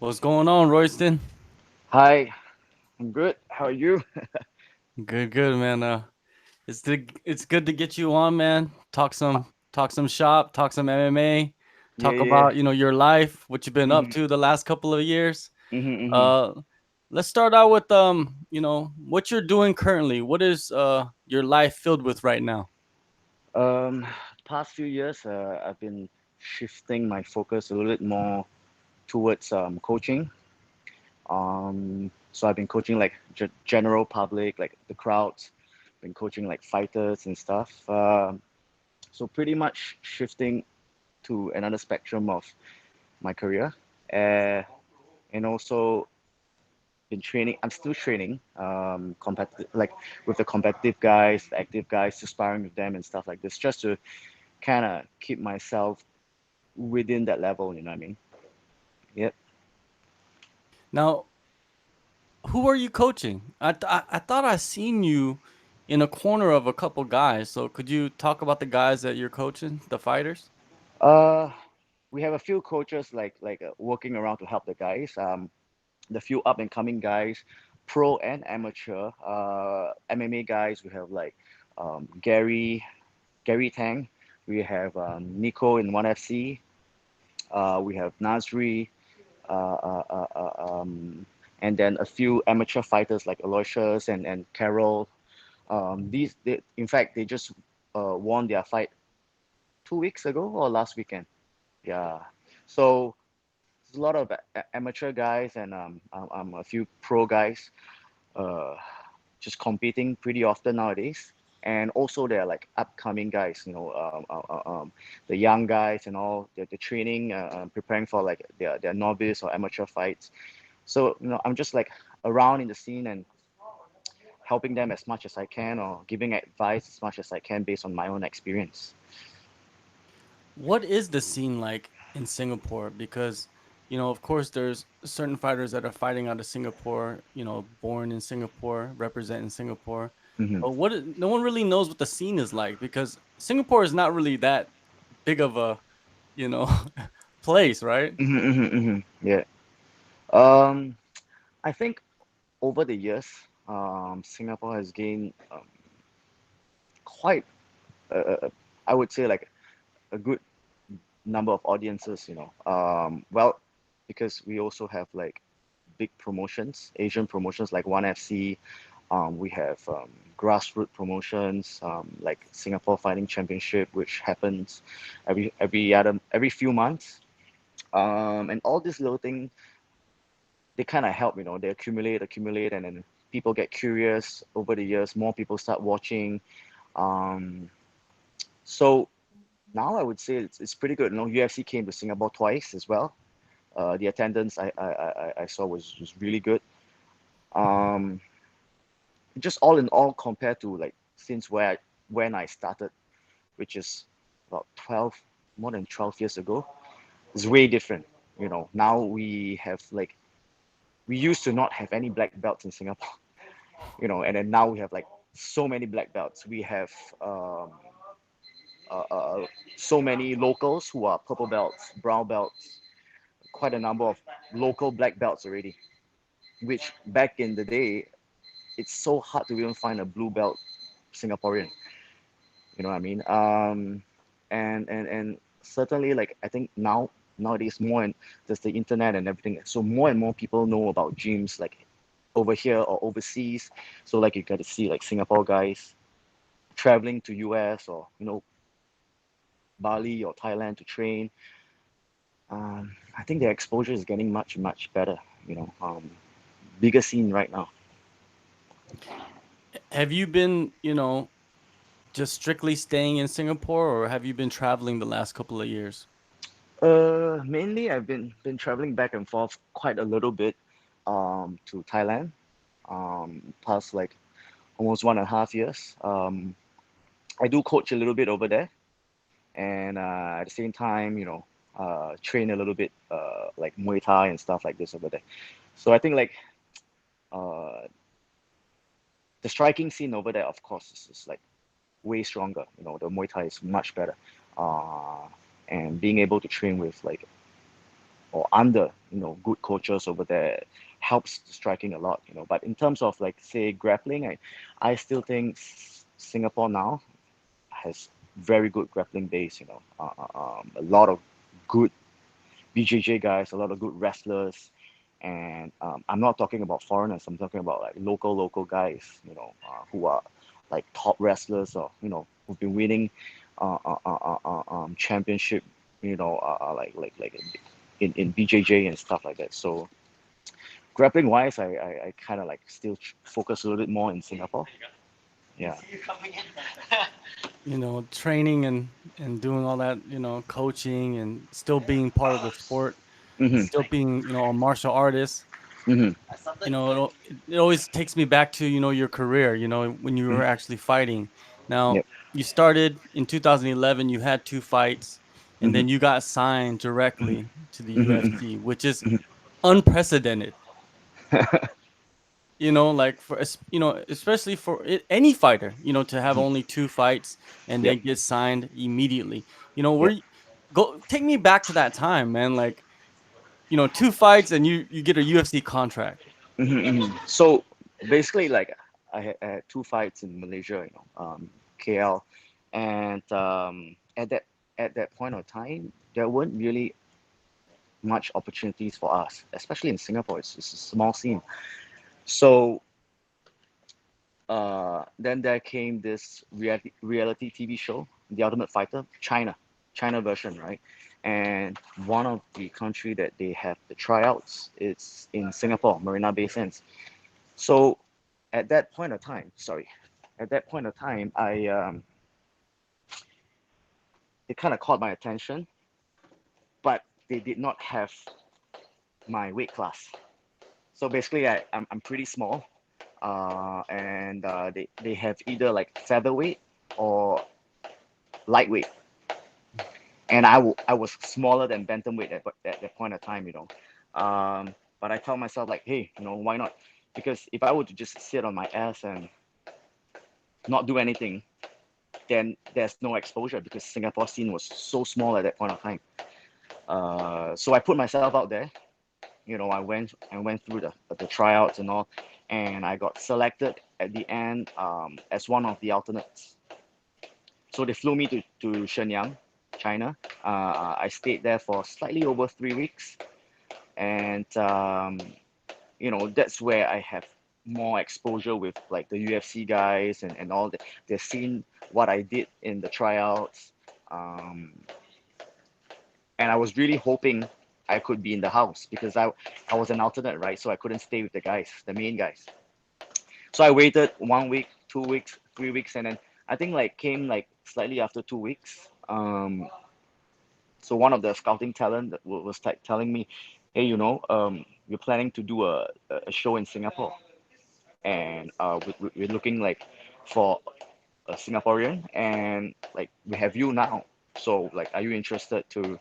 What's going on, Royston? Hi, I'm good. How are you? Good, good, man. It's good to get you on, man. Talk some shop, talk some MMA, Yeah, talk yeah. about your life, what you've been up Mhm, to the last couple of years. mhm, Uh, let's start out with what you're doing currently. What is your life filled with right now? mhm. Past few years, I've been shifting my focus a little bit more towards coaching. So I've been coaching like general public, like the crowds. Been coaching like fighters and stuff. So pretty much shifting to another spectrum of my career. Uh, and also been training. I'm still training, competitive, like with the competitive guys, the active guys, just sparring with them and stuff like this, just to kind of keep myself within that level. You know what I mean? Yep. Now, who are you coaching? I thought I seen you in a corner of a couple guys. So could you talk about the guys that you're coaching, the fighters? Uh, we have a few coaches working around to help the guys. The few up and coming guys, pro and amateur. MMA guys. We have like Gary Tang. We have Nico in ONE FC. We have Nasri. uh, uh, uh, uh, um, and then a few amateur fighters like Aloysius and Carol. In fact, they just won their fight 2 weeks ago or last weekend. Yeah. So there's a lot of amateur guys and a few pro guys uh, just competing pretty often nowadays. And also they're like upcoming guys, the young guys and all. They're training, preparing for like their novice or amateur fights. So, I'm just like around in the scene and helping them as much as I can or giving advice as much as I can based on my own experience. What is the scene like in Singapore? Because, of course, there's certain fighters that are fighting out of Singapore, born in Singapore, representing Singapore. Hmm. But no one really knows what the scene is like because Singapore is not really that big of a, you know, place, right? Yeah. Um, I think over the years, Singapore has gained quite, I would say, like a good number of audiences, well, because we also have like big promotions, Asian promotions like ONE FC. We have grassroots promotions like Singapore Fighting Championship, which happens every few months. And all these little things, they kind of help. They accumulate, and then people get curious over the years. More people start watching. Um, so now I would say it's pretty good. UFC came to Singapore twice as well. The attendance I saw was really good. Um, just all in all, compared to like since when I started, which is about 12, more than 12 years ago, it's way different. Now we have like we used to not have any black belts in Singapore, and then now we have like so many black belts. We have um, uh, uh, uh, so many locals who are purple belts, brown belts, quite a number of local black belts already. Which back in the day, it's so hard to even find a blue belt Singaporean. You know what I mean? And certainly, like I think nowadays more and there's the internet and everything, so more and more people know about gyms like over here or overseas. So like you get to see like Singapore guys traveling to US or Bali or Thailand to train. I think their exposure is getting much better. Bigger scene right now. Have you been, just strictly staying in Singapore or have you been traveling the last couple of years? Mainly I've been traveling back and forth quite a little bit to Thailand past like almost 1.5 years. I do coach a little bit over there, and at the same time, train a little bit like Muay Thai and stuff like this over there. So I think like uh, the striking scene over there, of course, is like way stronger. The Muay Thai is much better, uh, and being able to train with like or under, good coaches over there helps striking a lot, But in terms of like say grappling, I still think Singapore now has very good grappling base, a lot of good BJJ guys, a lot of good wrestlers, and I'm not talking about foreigners. I'm talking about like local guys, who are like top wrestlers or who've been winning championship, like in BJJ and stuff like that. So grappling wise, I kind of like still focus a little bit more in Singapore. Yeah. Training and doing all that, coaching and still being part of the sport, Mhm. still being, a martial artist. Mhm. It always takes me back to, your career, when you were Mhm. actually fighting. Now, Yep. you started in 2011, you had 2 fights, and Mhm. then you got signed Mhm. directly to the Mhm. UFC, which is Mhm. unprecedented. Like especially for any fighter, to have Mhm. only 2 fights and Yep. then get signed immediately. Where Yep. you go, take me back to that time, man. Like, 2 fights and you get a UFC contract. So basically, like I had two fights in Malaysia, KL, and at that point of time, there weren't really much opportunities for us, especially in Singapore. It's a small scene. So then there came this reality TV show, The Ultimate Fighter, China version, right? And one of the country that they have the tryouts is in Singapore, Marina Bay Sands. So at that point of time, sorry, at that point of time, it kind of caught my attention, but they did not have my weight class. So basically, I'm pretty small, and they have either like featherweight or lightweight, and I was smaller than bantamweight at that point of time, But I tell myself like, hey, why not? Because if I were to just sit on my ass and not do anything, then there's no exposure because Singapore scene was so small at that point of time. So I put myself out there. I went through the tryouts and all, and I got selected at the end as one of the alternates. So they flew me to Shenyang, China. I stayed there for slightly over 3 weeks, and that's where I have more exposure with like the UFC guys and all that. They've seen what I did in the tryouts, um, and I was really hoping I could be in the house because I was an alternate, right? So I couldn't stay with the guys, the main guys. So I waited 1 week, 2 weeks, 3 weeks, and then I think like came like slightly after 2 weeks. So one of the scouting talent that was like telling me, hey, we're planning to do a show in Singapore, and we're looking like for a Singaporean, and like we have you now. So like, are you interested to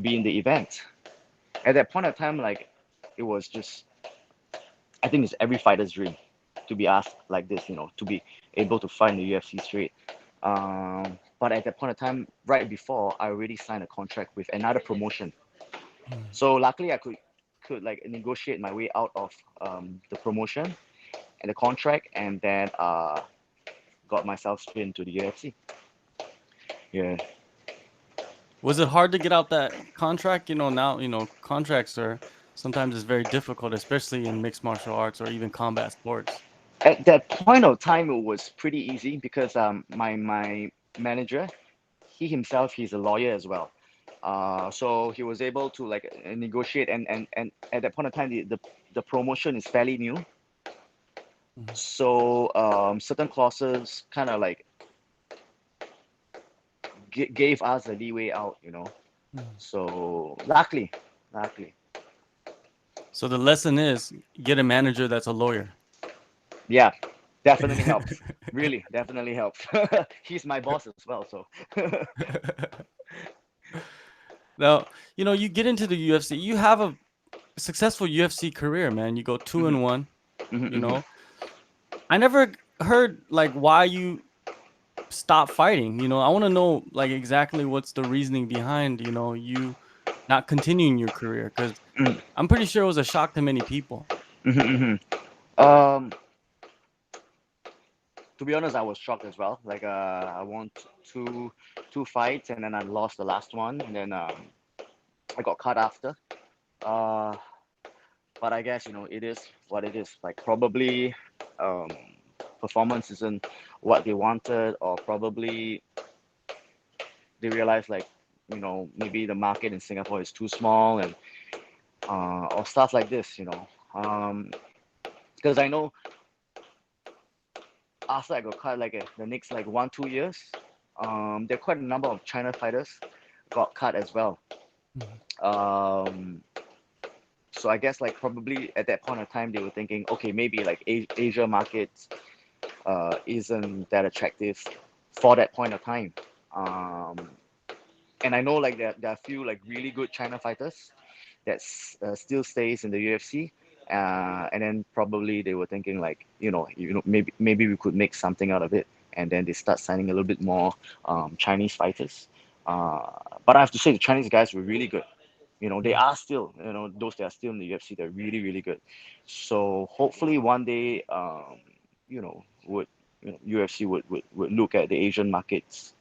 be in the event? At that point of time, like it was just, I think it's every fighter's dream to be asked like this, to be able to fight in the UFC straight. But at that point of time, right before, I already signed a contract with another promotion. Mm. So luckily, I could like negotiate my way out of the promotion and the contract, and then got myself straight into the UFC. Yeah. Was it hard to get out that contract? Now, contracts are sometimes it's very difficult, especially in mixed martial arts or even combat sports. At that point of time, it was pretty easy because my manager, he himself, he's a lawyer as well. So he was able to like negotiate, and at that point of time, the promotion is fairly new. Mhm. So certain clauses kind of like gave us a leeway out. Mhm. So luckily, So the lesson is get a manager that's a lawyer. yeah, definitely helps. Really, definitely helps. He's my boss as well, so. Now, you get into the UFC, you have a successful UFC career, man. You go 2 Mhm, and 1, mhm, you mhm. know. I never heard like why you stopped fighting. I want to know like exactly what's the reasoning behind, you not continuing your career? Because I'm pretty sure it was a shock to many people. Mm-hmm, Um, to be honest, I was shocked as well. Like, I won two fights, and then I lost the last one, and then I got cut after. Uh, but I guess it is what it is. Like, probably um, performance isn't what they wanted, or probably they realized, like, maybe the market in Singapore is too small, and or stuff like this. Because I know after I got cut, like the next like 1 2 years, there are quite a number of China fighters got cut as well. Mhm. Um, so I guess like probably at that point of time they were thinking, okay, maybe like Asia markets isn't that attractive for that point of time. Um, and I know like there are a few like really good China fighters that still stays in the UFC. And then probably they were thinking like maybe we could make something out of it, and then they start signing a little bit more Chinese fighters. Uh, but I have to say the Chinese guys were really good. They Mhm. are still those that are still in the UFC, they're really really good. So hopefully one day would UFC would look at the Asian markets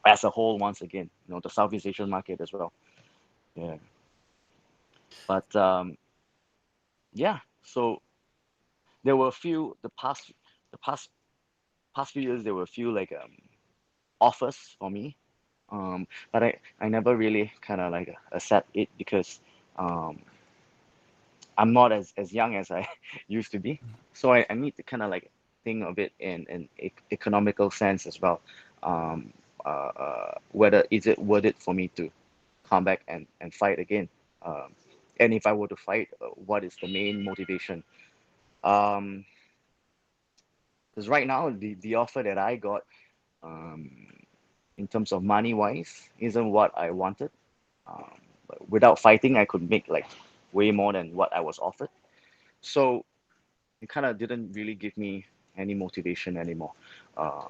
as a whole once again. The Southeast Asian market as well. Yeah, but yeah. So there were a few the past few years there were a few like offers for me, but I never really kind of like accept it because um, I'm not as young as I used to be, so I need to kind of like think of it in economical sense as well. um, Whether is it worth it for me to come back and fight again, um, and if I were to fight, what is the main motivation? um, because right now the offer that I got, um, in terms of money wise, isn't what I wanted. But without fighting, I could make like way more than what I was offered. So it kind of didn't really give me any motivation anymore. Uh,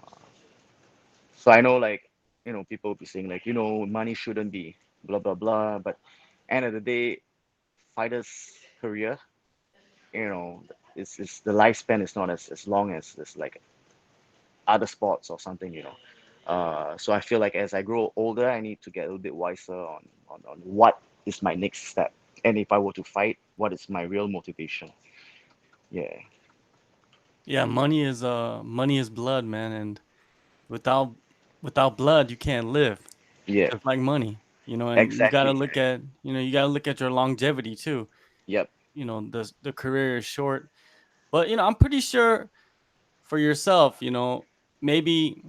so I know like people will be saying like money shouldn't be blah blah blah, but end of the day, fighters' career, you know, it's the lifespan is not as long as like other sports or something. So I feel like as I grow older, I need to get a little bit wiser on what is my next step. And if I were to fight, what is my real motivation? Yeah. Yeah, money is blood, man, and without without blood, you can't live. Yeah. Just like money, and you gotta Exactly. look at you gotta look at your longevity too. Yep. The career is short, but I'm pretty sure for yourself, maybe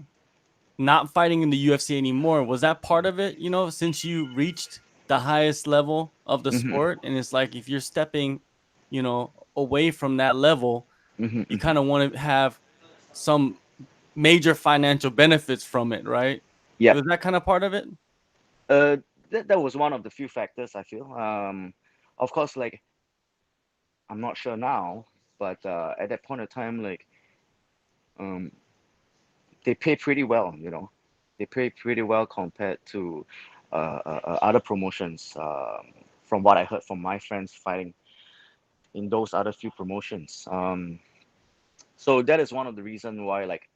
not fighting in the UFC anymore, was that part of it? Since you reached the highest level of the Hmm. sport, and it's like if you're stepping, away from that level, Hmm. you Hmm. kind of want to have some major financial benefits from it, right? Yep. Was that kind of part of it? Uh, that was one of the few factors I feel. Of course, like I'm not sure now, but at that point of time, like um, they pay pretty well. They pay pretty well compared to other promotions. From what I heard from my friends fighting in those other few promotions. So that is one of the reasons why like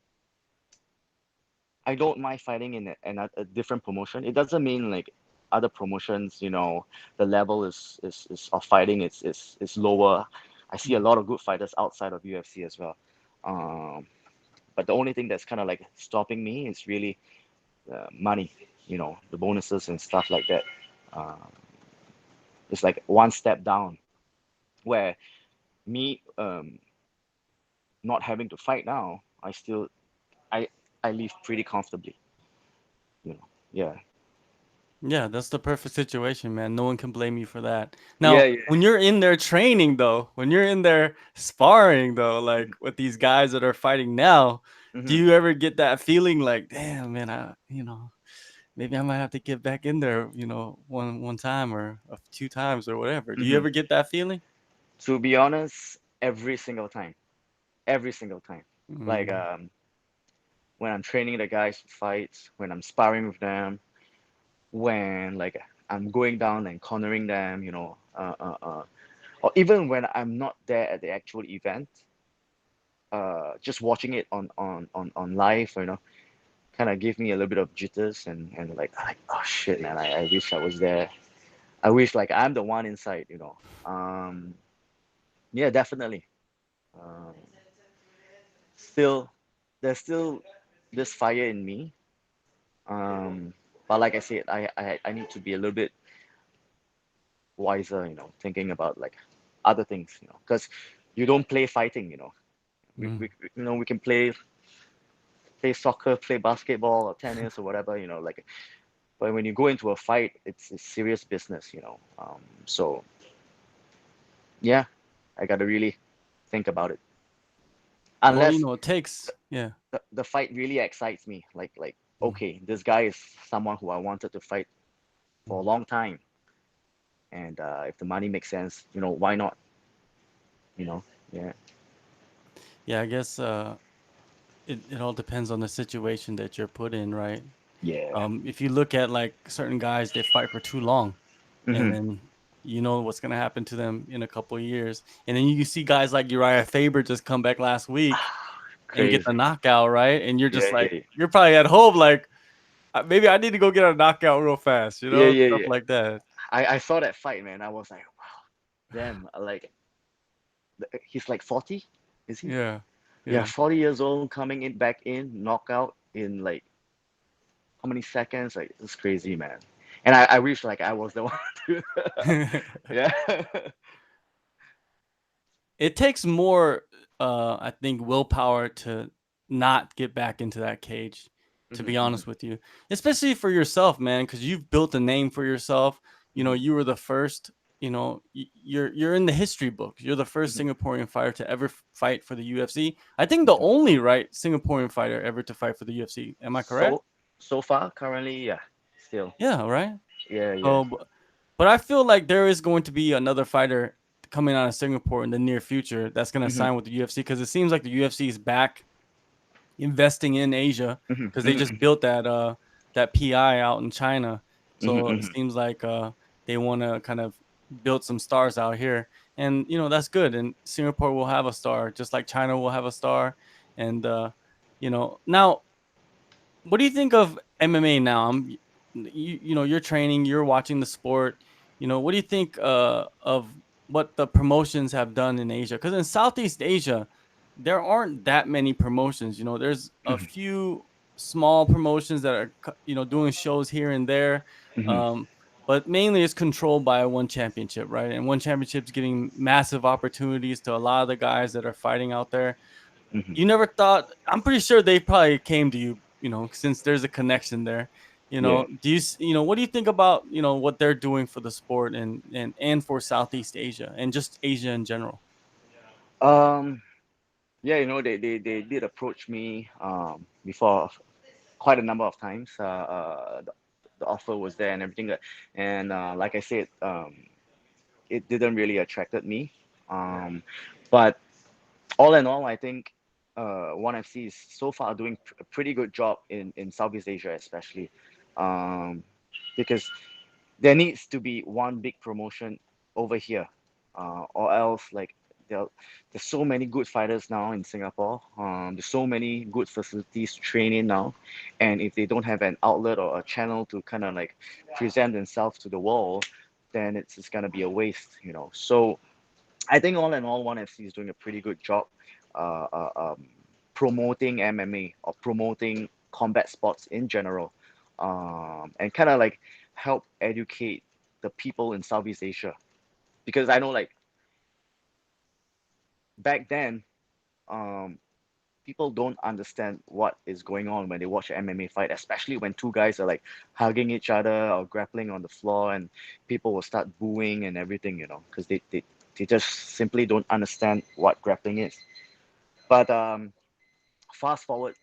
I don't mind fighting in a different promotion. It doesn't mean like other promotions, the level is of fighting is lower. I see a Mhm. lot of good fighters outside of UFC as well. Um, but the only thing that's kind of like stopping me is really money, the bonuses and stuff like that. Um, it's like one step down where me not having to fight now, I I live pretty comfortably, you know. Yeah. Yeah, that's the perfect situation, man. No one can blame you for that. Yeah, Now, yeah. when you're in there training, though, when you're in there sparring, though, like with these guys that are fighting now, do Hmm. you ever get that feeling like, damn, man, maybe I might have to get back in there, one time or two times or whatever. Do you Hmm. ever get that feeling? To be honest, every single time, like Mm, when I'm training the guys for fights, when I'm sparring with them, when like I'm going down and cornering them, or even when I'm not there at the actual event, just watching it on live, kind of give me a little bit of jitters and like oh shit, man, I wish I was there. I wish like I'm the one inside. Yeah, definitely. Um, still, there's still this fire in me. Um, but like I said, I need to be a little bit wiser, thinking about like other things, because you don't play fighting. Mm. We can play soccer, play basketball or tennis or whatever, like, but when you go into a fight, it's serious business, so yeah, I gotta really think about it. Well, Unless it takes yeah. the fight really excites me, like Mm. okay, this guy is someone who I wanted to fight for a Mm. long time, and if the money makes sense, why not? You know, yeah, Yeah, I guess it all depends on the situation that you're put in, right? yeah. If you look at like certain guys, they fight for too long, and Hmm. then you know what's gonna happen to them in a couple of years. And then you see guys like Uriah Faber just come back last week and get the Crazy. knockout, right? And you're Yeah, just like, yeah, you're probably at home like, maybe I need to go get a knockout real fast, yeah, yeah, stuff yeah. like that. I saw that fight, man. I was like, wow, damn. Like he's like 40, is he? Yeah, Yeah, yeah. 40 years old, coming in back in knockout in like how many seconds? Like it's crazy, man. And I wish like I was the one to. Yeah. It takes more, I think, willpower to not get back into that cage, to Hmm. be Hmm. honest with you. Especially for yourself, man, because you've built a name for yourself. Hmm. You were the first, you're in the history books. You're the first Hmm. Singaporean fighter to ever fight for the UFC. I think the Hmm. only right Singaporean fighter ever to fight for the UFC. Am I correct? So so far, currently, yeah, still, Yeah, right. yeah, yeah. So, but I feel like there is going to be another fighter coming out of Singapore in the near future that's going to Hmm. sign with the UFC, because it seems like the UFC is back investing in Asia, Hmm. because they just Hmm. built that PI out in China. Hmm. So it Hmm. seems like they want to kind of build some stars out here, and that's good. And Singapore will have a star, just like China will have a star. And now, what do you think of MMA now? You're training, you're watching the sport. What do you think of what the promotions have done in Asia? Because in Southeast Asia, there aren't that many promotions. There's a Hmm. few small promotions that are doing shows here and there, Hmm. um, but mainly it's controlled by one championship, right? And one championship's giving massive opportunities to a lot of the guys that are fighting out there. Hmm. You never thought, I'm pretty sure they probably came to you, since there's a connection there. Yeah. What do you think about, what they're doing for the sport and for Southeast Asia and just Asia in general? Um. Yeah, they did approach me before quite a number of times. The offer was there and everything, and like I said, it didn't really attracted me. Um, but all in all, I think ONE FC is so far doing a pretty good job in Southeast Asia, especially um, because there needs to be one big promotion over here, or else like there, there's so many good fighters now in Singapore. There's so many good facilities to train in now, and if they don't have an outlet or a channel to kind of like present themselves to the world, then it's just gonna be a waste. So I think all in all, ONE FC is doing a pretty good job uh, uh, um, promoting MMA or promoting combat sports in general, and kind of like help educate the people in Southeast Asia. Because I know like back then, um, people don't understand what is going on when they watch an MMA fight, especially when two guys are like hugging each other or grappling on the floor, and people will start booing and everything, because they just simply don't understand what grappling is. But fast forward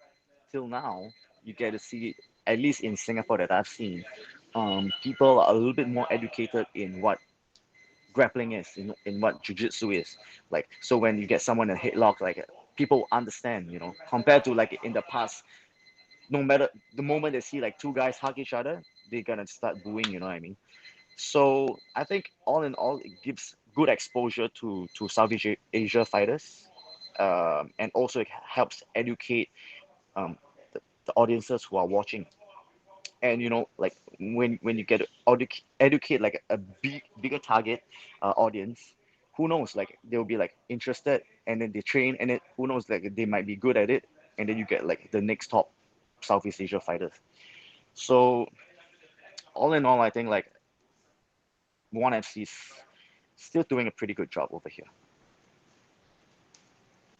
till now, you get to see, at least in Singapore that I've seen, people are a little bit more educated in what grappling is, in what jujitsu is. Like, so when you get someone in a headlock, like people understand, compared to like in the past, no matter the moment they see like two guys hug each other, they're gonna start booing, you know what I mean? So I think all in all, it gives good exposure to Southeast Asia fighters, and also it helps educate um, the audiences who are watching. And like when you get to educate like a bigger target audience, who knows, like they'll be like interested, and then they train, and then who knows, like they might be good at it, and then you get like the next top Southeast Asia fighters. So all in all, I think like ONE FC's still doing a pretty good job over here.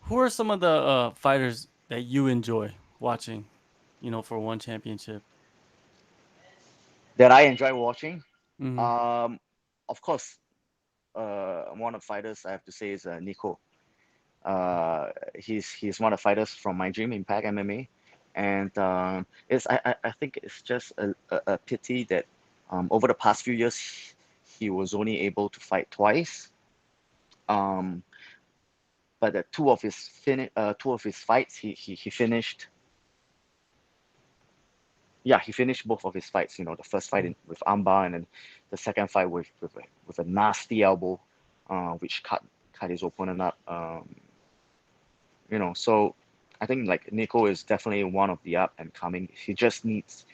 Who are some of the fighters that you enjoy watching? For one championship. That I enjoy watching. Hmm. um of course, one of the fighters I have to say is Nico. He's one of the fighters from my dream Impact MMA, and I think it's just a pity that over the past few years he was only able to fight twice. Um, but two of his fights he finished. Yeah, he finished both of his fights. The first fight with armbar, and then the second fight with a nasty elbow, which cut his opponent up. So I think like Nico is definitely one of the up and coming. He just needs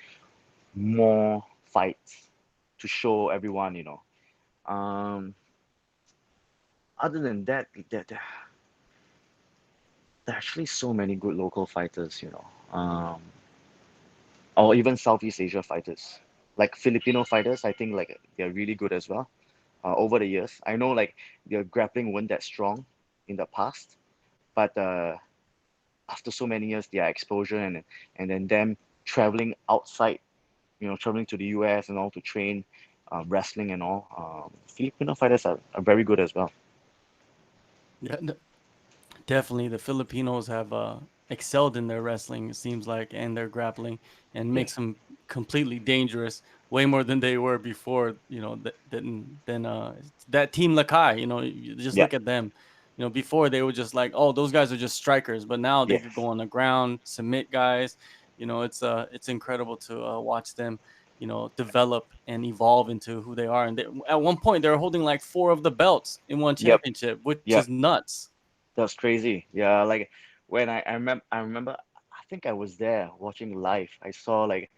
more fights to show everyone. Um, Other than that, there are actually so many good local fighters. Or even Southeast Asia fighters, like Filipino fighters. I think like they're really good as well. Over the years, I know like their grappling weren't that strong in the past, but after so many years, their exposure and then them traveling outside, traveling to the US and all to train wrestling and all. Filipino fighters are very good as well. Yeah, definitely, the Filipinos have excelled in their wrestling. It seems like, and their grappling, and Yeah. makes them completely dangerous, way more than they were before. Than that team Lakai. You just Yeah. look at them. Before they were just like, oh, those guys are just strikers, but now they could go Yes. on the ground, submit guys. It's incredible to watch them. Develop and evolve into who they are. And at one point, they were holding like four of the belts in one Yep. championship, which Yep. is nuts. That's crazy. Yeah. Like when I remember, I think I was there watching live. I saw like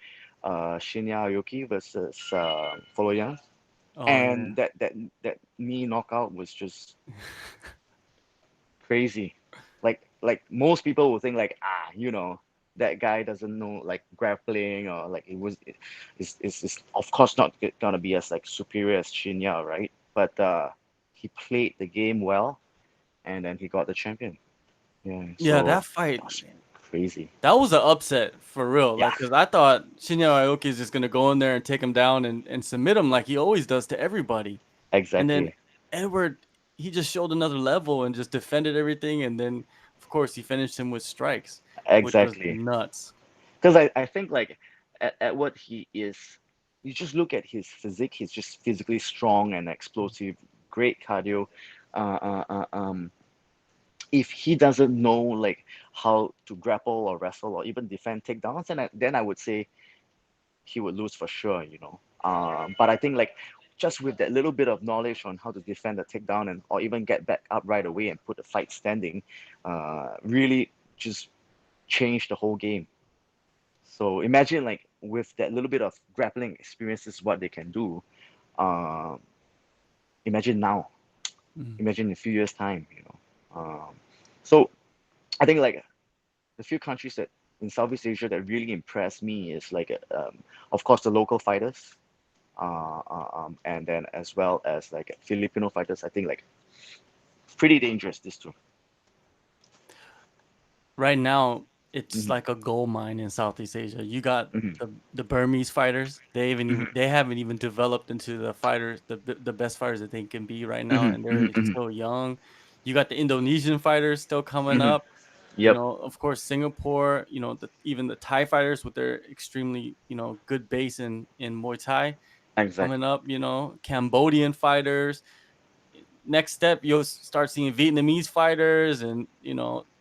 Shinya Aoki versus Foloyan, Oh and yeah. that knee knockout was just crazy. Like most people would think like, that guy doesn't know like grappling, or like it's of course not gonna be as like superior as Shinya, right? But he played the game well, and then he got the champion. Yeah, Yeah, so that fight, that's crazy. that was an upset for real. Yeah, Like, cause I thought Shinya Aoki is just gonna go in there and take him down and submit him like he always does to everybody. And then exactly, Edward, he just showed another level and just defended everything. And then, of course, he finished him with strikes, which was exactly. nuts. Because I think like at what he is, you just look at his physique. He's just physically strong and explosive, great cardio. Uh, uh, uh, um, if he doesn't know like how to grapple or wrestle or even defend takedowns, then I would say he would lose for sure. But I think like just with that little bit of knowledge on how to defend the takedown and or even get back up right away and put the fight standing, really just change the whole game. So imagine like with that little bit of grappling experience, this is what they can do. Um, Imagine now. Mhm. Imagine in a few years' time. So I think like the few countries that in Southeast Asia that really impressed me is like, of course, the local fighters, and then as well as like Filipino fighters. I think like pretty dangerous these two. Right now, it's Hmm. like a gold mine in Southeast Asia. You got Hmm. the Burmese fighters. Hmm. They haven't even developed into the fighters, the best fighters that they can be right now, Hmm. and they're Hmm. still young. You got the Indonesian fighters still coming Hmm. up. Yep. Of course, Singapore. Even the Thai fighters with their extremely good base in Muay Thai coming Exactly. up. Cambodian fighters. Next step, you'll start seeing Vietnamese fighters, and Yeah.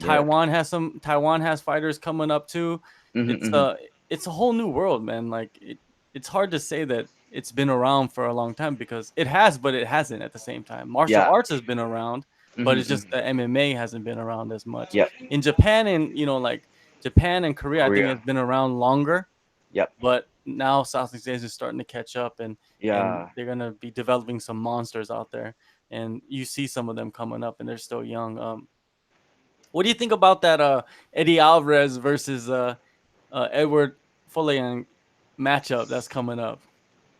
Taiwan has fighters coming up too. Hmm. It's Hmm. a it's a whole new world, man. Like it's hard to say that it's been around for a long time because it has, but it hasn't at the same time. Martial Yeah. arts has been around, but Hmm. it's just Hmm. the MMA hasn't been around as much. Yep. In Japan and like Japan and Korea, I think Korea. has been around longer, Yep. but now Southeast Asia is starting to catch up, and Yeah. they're gonna be developing some monsters out there, and you see some of them coming up, and they're still young. What do you think about that Eddie Alvarez versus Edward Folayang matchup that's coming up?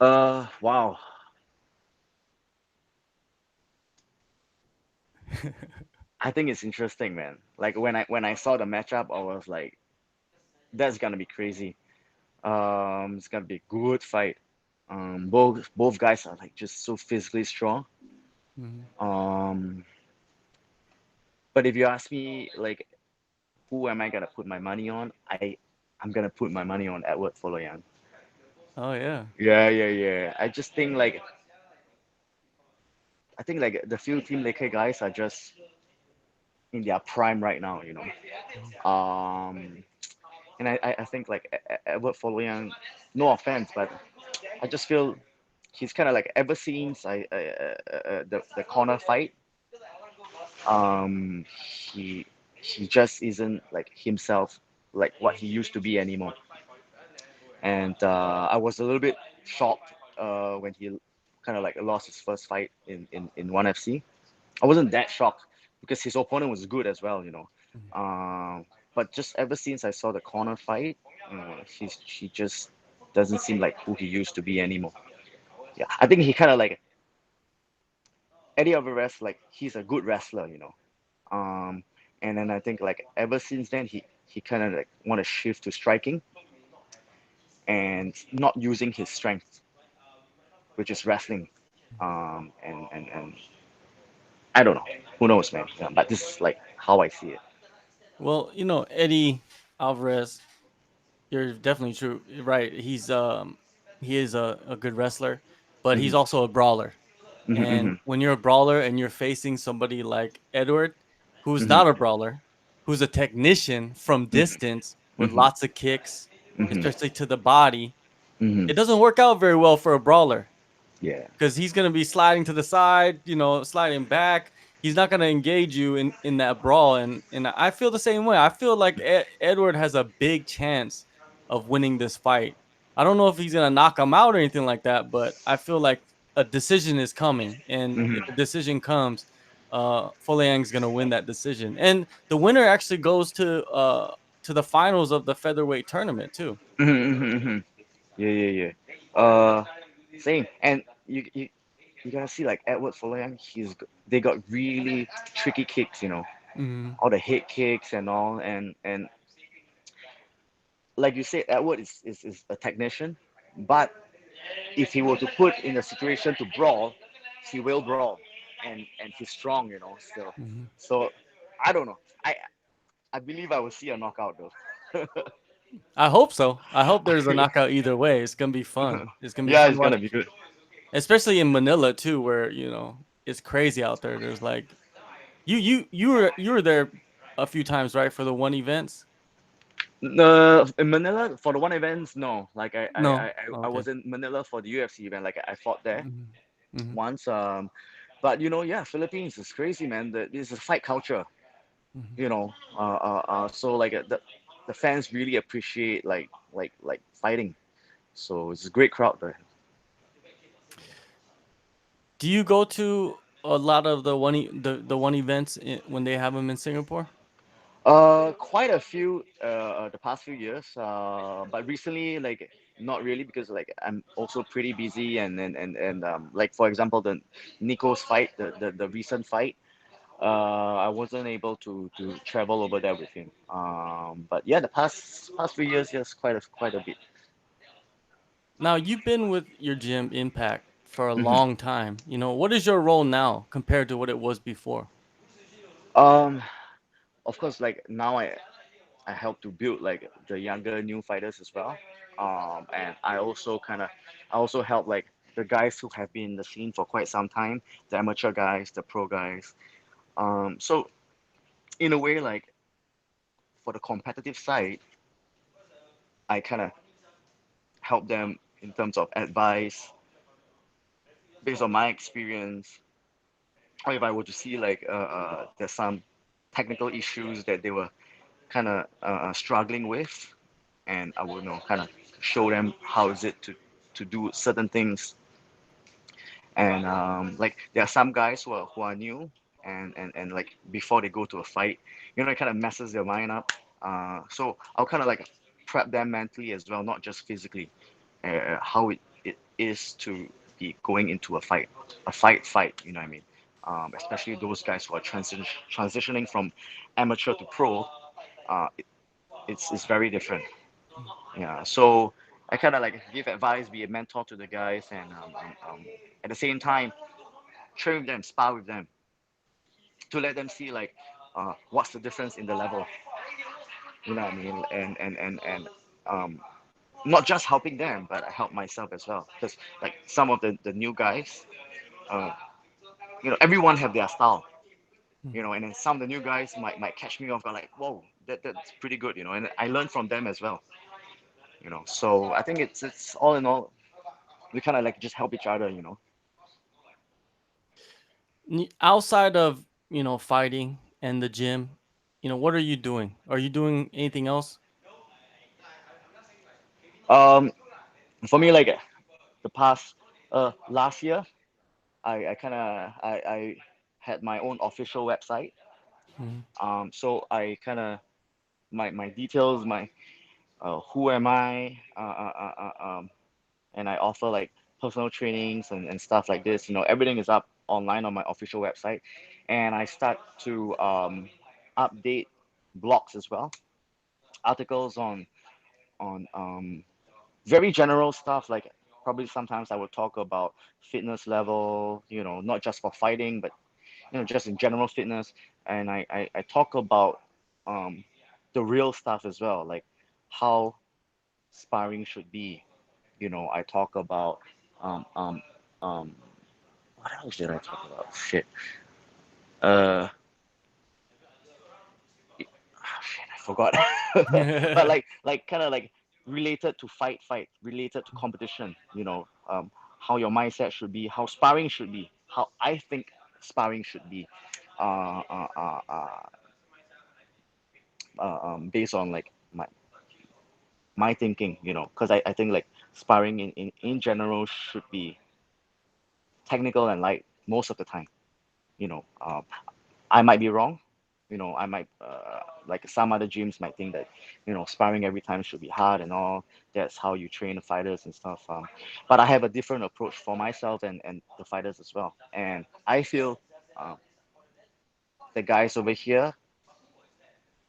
Wow. I think it's interesting, man. Like when I saw the matchup, I was like, that's gonna be crazy. It's gonna be a good fight. Both guys are like just so physically strong. Mhm. Um, but if you ask me, like, who am I gonna put my money on? I'm gonna put my money on Edward Foloyan. Oh yeah. Yeah, yeah, yeah. I just think like I think like the few Team Lakers guys are just in their prime right now, you Mhm. know. And I think like Edward Foloyan, no offense, but I just feel he's kind of like ever since the corner fight, um, he he just isn't like himself, like what he used to be anymore. And I was a little bit shocked when he kind of like lost his first fight in ONE FC. I wasn't that shocked because his opponent was good as well, you know. Mhm. But just ever since I saw the corner fight, he just doesn't seem like who he used to be anymore. Yeah, I think he kind of like Eddie Alvarez, like he's a good wrestler, you know. Um, and then I think like ever since then he kind of like want to shift to striking and not using his strength, which is wrestling. And I don't know, who knows, man. Yeah, but this is like how I see it. Well, Eddie Alvarez, you're definitely true. Right. He is a good wrestler, but Hmm. he's also a brawler. And Hmm. when you're a brawler and you're facing somebody like Edward, who's Hmm. not a brawler, who's a technician from distance with Hmm. lots of kicks, Hmm. especially to the body, Hmm. it doesn't work out very well for a brawler Yeah. because he's going to be sliding to the side, sliding back. He's not going to engage you in that brawl, and I feel the same way. I feel like Edward has a big chance of winning this fight. I don't know if he's going to knock him out or anything like that, but I feel like a decision is coming, and Hmm. if a decision comes, Folayang's going to win that decision, and the winner actually goes to the finals of the featherweight tournament too. Hmm. Hmm. Hmm. Yeah, yeah, yeah. Same. And you gotta see like Edward Folayan, they got really tricky kicks, you know, Hmm. all the head kicks and all, and like you said, Edward is a technician, but if he were to put in a situation to brawl, he will brawl, and he's strong, you know, still. Hmm. So I don't know. I believe I will see a knockout though. I hope so. I hope there's a knockout either way. It's gonna be fun. It's gonna be Yeah, fun to it's watch, gonna be good. especially in Manila too, where it's crazy out there. There's like you were there a few times, right, for the one events? In Manila for the one events, no. Like No. Oh, I okay. was in Manila for the UFC event. Like I fought there Hmm. Hmm. once. But you know, yeah, Philippines is crazy, man. This is a fight culture. Hmm. You know, so like the fans really appreciate like fighting. So it's a great crowd there. Do you go to a lot of the one events when they have them in Singapore? Quite a few the past few years. But recently, like not really because like I'm also pretty busy and like for example the Nico's fight, the recent fight. I wasn't able to travel over there with him. But yeah, the past few years, yes, quite a bit. Now you've been with your gym Impact for a Hmm. long time. What is your role now compared to what it was before? Um, of course, like now I help to build like the younger new fighters as well. And I also help like the guys who have been in the scene for quite some time, the amateur guys, the pro guys. So in a way, like for the competitive side, I kind of help them. in terms of advice based on my experience, or if I were to see like there's some technical issues that they were kind of struggling with, and I will kind of show them how is it to do certain things. And like there are some guys who are new, and like before they go to a fight, it kind of messes their mind up. So I'll kind of like prep them mentally as well, not just physically, how it is to be going into a fight, you know what I mean? Especially those guys who are transitioning from amateur to pro, it's very different. Yeah, so I kind of like give advice, be a mentor to the guys, and at the same time train with them, spar with them, to let them see like what's the difference in the level, you know what I mean? And not just helping them, but I help myself as well, because like some of the new guys, uh, everyone have their style, Mm. and then some of the new guys might catch me off guard, like, whoa, that's pretty good, and I learn from them as well, so I think it's all in all, we kind of like just help each other. Outside of, fighting and the gym, what are you doing? Are you doing anything else? um for me, like the past last year, I kind of I had my own official website. Mhm. So I kind of my details, my who am I, and I offer like personal trainings and stuff like this. Everything is up online on my official website, and I start to update blogs as well, articles on very general stuff, like probably sometimes I would talk about fitness level, not just for fighting, but just in general fitness. And I talk about um, the real stuff as well, like how sparring should be. I talk about um, um, um, what else did I talk about? Shit. Uh, shit, I forgot. But like kind of like related to fight, related to competition. How your mindset should be, how sparring should be, how I think sparring should be. Uh, uh, uh, uh, Based on like my thinking, because I think like sparring in general should be technical and light most of the time. You know, um, I might be wrong. I might like some other gyms might think that sparring every time should be hard and all. That's how you train the fighters and stuff. But I have a different approach for myself and the fighters as well. And I feel uh, the guys over here,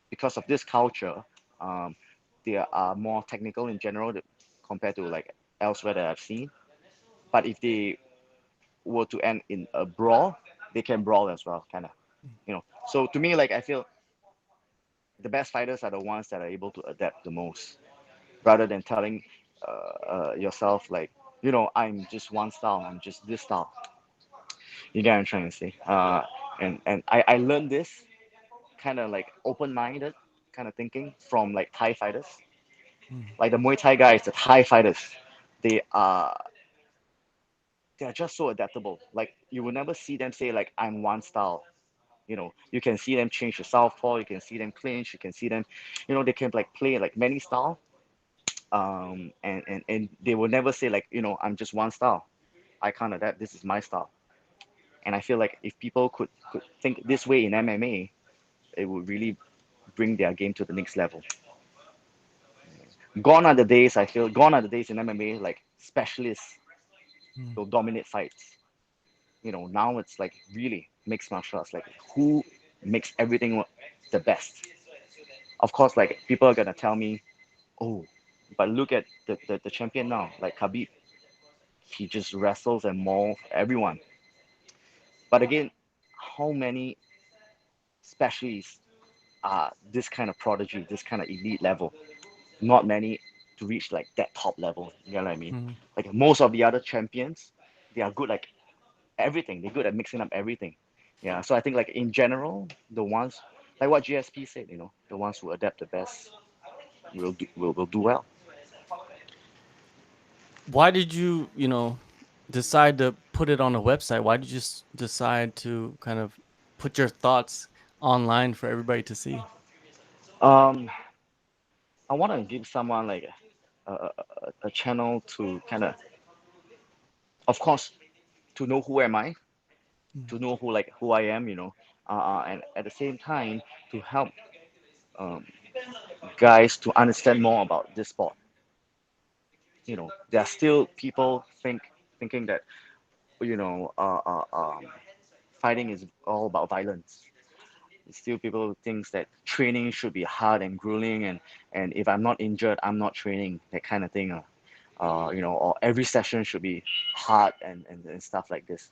because of this culture, um, they are more technical in general compared to like elsewhere that I've seen. But if they were to end in a brawl, they can brawl as well, kind of. So to me, like I feel the best fighters are the ones that are able to adapt the most, rather than telling yourself like, I'm just one style, I'm just this style. You get what I'm trying to say? And I learned this kind of like open-minded kind of thinking from like Thai fighters, Mm. like the Muay Thai guys, the Thai fighters. They are they're just so adaptable. Like you will never see them say like I'm one style. You can see them change to southpaw. You can see them clinch. You can see them, they can like play like many style. And they will never say like I'm just one style. I can't adapt. This is my style. And I feel like if people could think this way in MMA, it would really bring their game to the next level. Gone are the days. I feel gone are the days in MMA like specialists Mm. will dominate fights. Now it's like really mixed martial arts. Like who makes everything the best? Of course, like people are gonna tell me, oh, but look at the champion now, like Khabib. He just wrestles and mauls everyone. But again, how many specialists are this kind of prodigy, this kind of elite level? Not many to reach like that top level. You know what I mean? Mm. Like most of the other champions, they are good like everything. They're good at mixing up everything. Yeah. So I think like in general, the ones like what GSP said, the ones who adapt the best will do well. Why did you, decide to put it on a website? Why did you decide to kind of put your thoughts online for everybody to see? Um, I want to give someone like a channel to kind of course, to know who am I, Mm. to know who I am, and at the same time to help um, guys to understand more about this sport. There are still people thinking that you know uh, uh, um, fighting is all about violence. Still, people thinks that training should be hard and grueling, and if I'm not injured, I'm not training, that kind of thing. Or every session should be hard and stuff like this.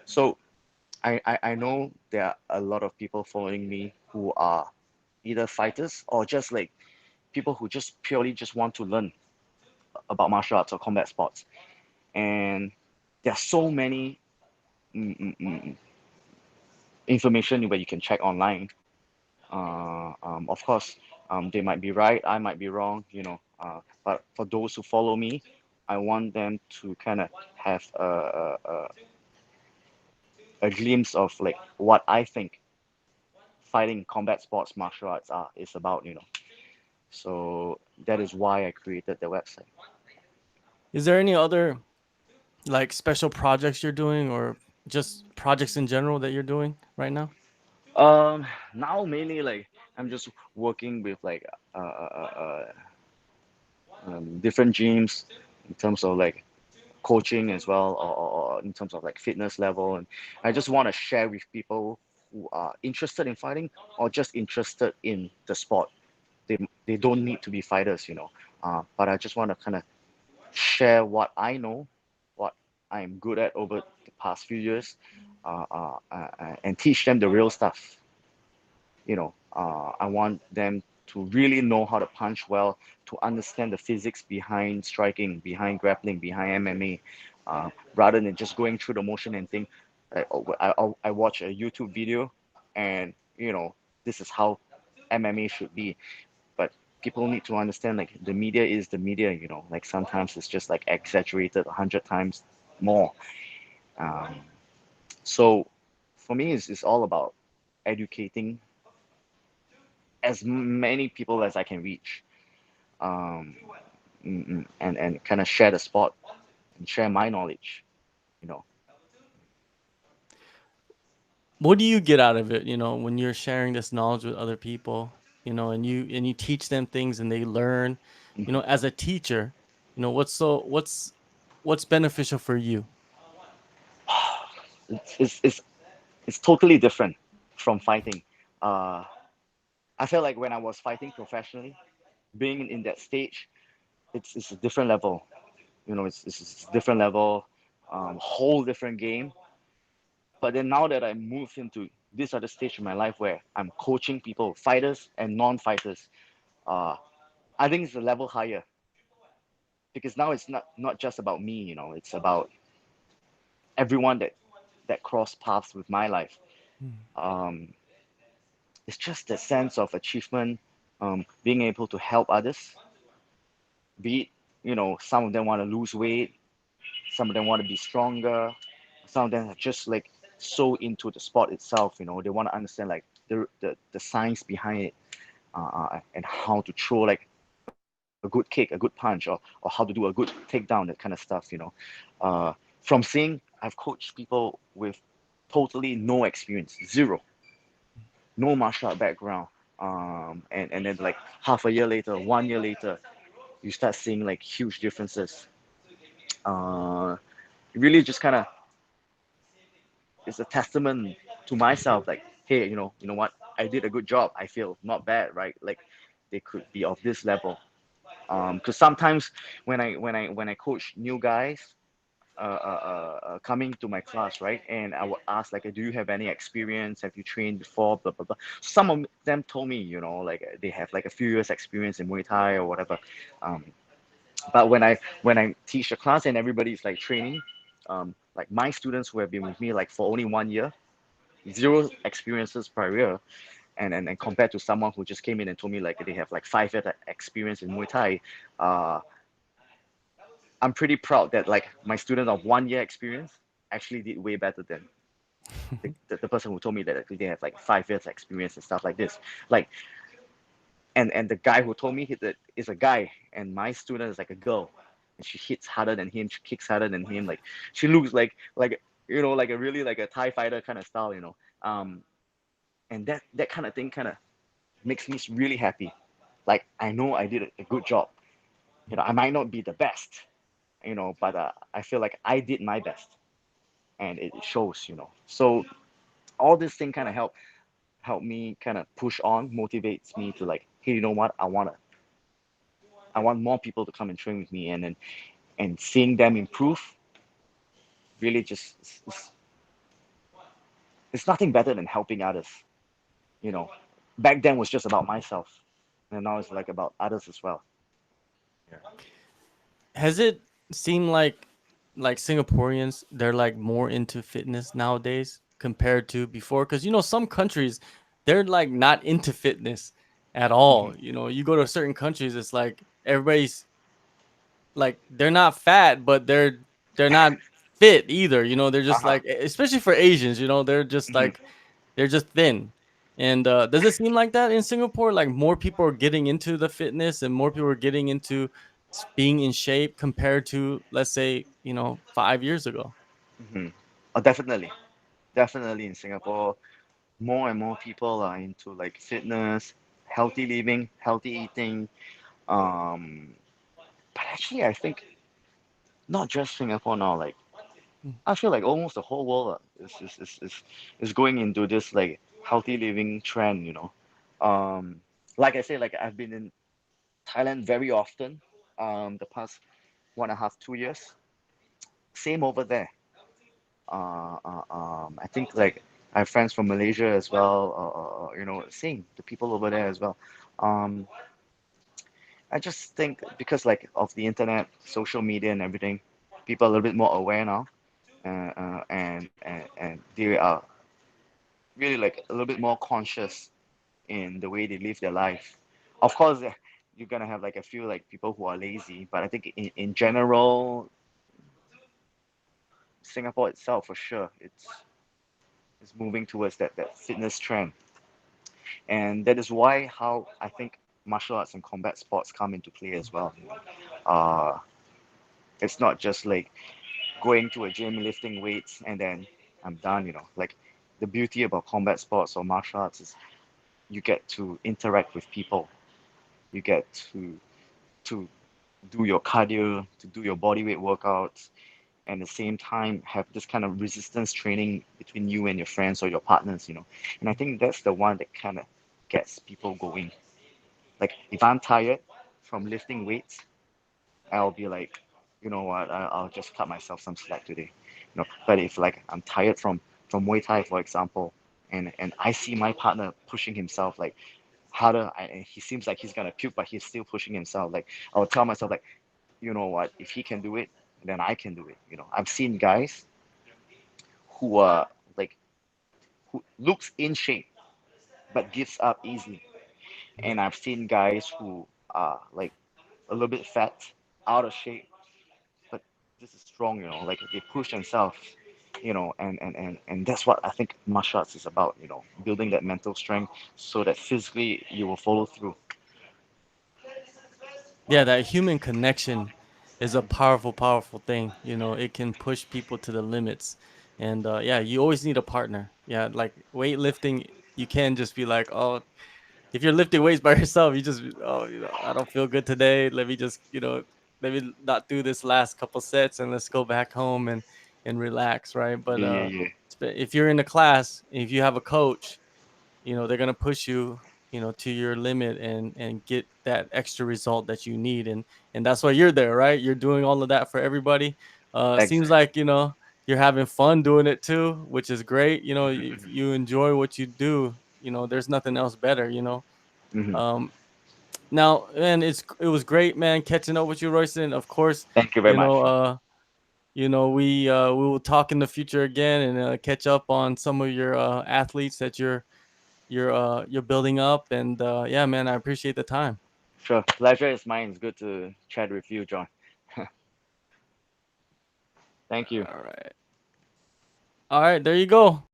So I know there are a lot of people following me who are either fighters or just like people who just purely just want to learn about martial arts or combat sports. And there are so many information where you can check online. Of course, they might be right, I might be wrong, but for those who follow me, I want them to kind of have a glimpse of like what I think fighting, combat sports, martial arts is about. So that is why I created the website. Is there any other like special projects you're doing or just projects in general that you're doing right now? Now mainly like I'm just working with like different gyms in terms of like coaching as well, or in terms of like fitness level, and I just want to share with people who are interested in fighting or just interested in the sport. They don't need to be fighters, but I just want to kind of share what I know, what I'm good at over the past few years, and teach them the real stuff. I want them to really know how to punch well, to understand the physics behind striking, behind grappling, behind MMA, rather than just going through the motion and think, I watch a YouTube video, and this is how MMA should be. But people need to understand like the media is the media. Like sometimes it's just like exaggerated 100 times more. Um, so for me, it's all about educating as many people as I can reach, um, and kind of share the sport and share my knowledge. You know, What do you get out of it, when you're sharing this knowledge with other people, and you teach them things and they learn, as a teacher, what's beneficial for you? it's it's it's, it's totally different from fighting. Uh, I feel like when I was fighting professionally, being in that stage, it's a different level. It's a different level, whole different game. But then now that I moved into this other stage in my life where I'm coaching people, fighters and non-fighters, uh, I think it's a level higher because now it's not just about me. It's about everyone that cross paths with my life. Mm. Um, it's just the sense of achievement, being able to help others. Be it, some of them want to lose weight, some of them want to be stronger, some of them are just like so into the sport itself. They want to understand like the science behind it, and how to throw like a good kick, a good punch, or how to do a good takedown, that kind of stuff. Uh, from seeing, I've coached people with totally no experience, zero, no martial art background, and then like half a year later, 1 year later, you start seeing like huge differences. It really just kind of is a testament to myself, like, hey, what, I did a good job, I feel not bad, right? Like they could be of this level. Because sometimes when I coach new guys, coming to my class, right? And I would ask like, do you have any experience? Have you trained before? Blah blah blah. Some of them told me, like they have like a few years experience in Muay Thai or whatever. Um, but when I teach the class and everybody's like training, like my students who have been with me like for only 1 year, zero experiences prior, and compared to someone who just came in and told me like they have like 5 years experience in Muay Thai, uh, I'm pretty proud that like my student of 1 year experience actually did way better than the person who told me that they have like 5 years experience and stuff like this. Like, and the guy who told me that is a guy, and my student is like a girl, and she hits harder than him, she kicks harder than him. Like, she looks like like a really like a Thai fighter kind of style. And that kind of thing kind of makes me really happy. Like, I know I did a good job. I might not be the best, but I feel like I did my best, and it shows. So all this thing kind of help me kind of push on, motivates me to like, hey, you know what? I want more people to come and train with me, and seeing them improve really just it's nothing better than helping others. You know, Back then was just about myself, and now it's like about others as well. Yeah. Has it seemed like Singaporeans they're like more into fitness nowadays compared to before? Because some countries they're like not into fitness at Hmm. all. You go to certain countries, it's like everybody's like they're not fat, but they're not fit either. They're Uh just huh. like especially for Asians. They're just Hmm. like they're just thin. And does it seem like that in Singapore? Like more people are getting into the fitness and more people are getting into being in shape compared to, let's say, 5 years ago. Hmm. Oh, definitely in Singapore, more and more people are into like fitness, healthy living, healthy eating. Um, but actually, I think not just Singapore now. Like, Mm. I feel like almost the whole world is going into this like healthy living trend. Like I say, like I've been in Thailand very often. The past 1.5, 2 years. Same over there. I think like I have friends from Malaysia as well. Same the people over there as well. Um, I just think because like of the internet, social media, and everything, people are a little bit more aware now, and they are really like a little bit more conscious in the way they live their life. Of course, you're gonna have like a few like people who are lazy, but I think in general, Singapore itself for sure, it's moving towards that fitness trend, and that is why how I think martial arts and combat sports come into play as well. Uh, it's not just like going to a gym, lifting weights, and then I'm done. Like the beauty about combat sports or martial arts is you get to interact with people. You get to do your cardio, to do your body weight workouts, and at the same time have this kind of resistance training between you and your friends or your partners. And I think that's the one that kind of gets people going. Like if I'm tired from lifting weights, I'll be like, you know what, I'll just cut myself some slack today. But if like I'm tired from Muay Thai, for example, and I see my partner pushing himself like harder, and he seems like he's gonna puke, but he's still pushing himself. Like I'll tell myself like, you know what, if he can do it, then I can do it. I've seen guys who are like who looks in shape but gives up easily, and I've seen guys who are like a little bit fat, out of shape, but this is strong. Like they push themselves. And that's what I think martial arts is about. Building that mental strength so that physically you will follow through. Yeah, that human connection is a powerful, powerful thing. It can push people to the limits. And yeah, you always need a partner. Yeah, like weightlifting, you can't just be like, oh, if you're lifting weights by yourself, you just, oh, I don't feel good today. Let me just, let me not do this last couple sets and let's go back home and relax, right? But Yeah, yeah, yeah. if you're in a class, if you have a coach, they're gonna push you, to your limit and get that extra result that you need, and that's why you're there, right? You're doing all of that for everybody. Seems Exactly. like you're having fun doing it too, which is great. If Hmm. you enjoy what you do, there's nothing else better. Hmm. Um, now, man, it was great, man, catching up with you, Royston. Of course, Thank you very you much, know, Sean. we will talk in the future again and catch up on some of your athletes that you're building up. And yeah, man, I appreciate the time. Sure. Pleasure is mine. It's good to chat with you, John. Thank you. All right. All right, there you go.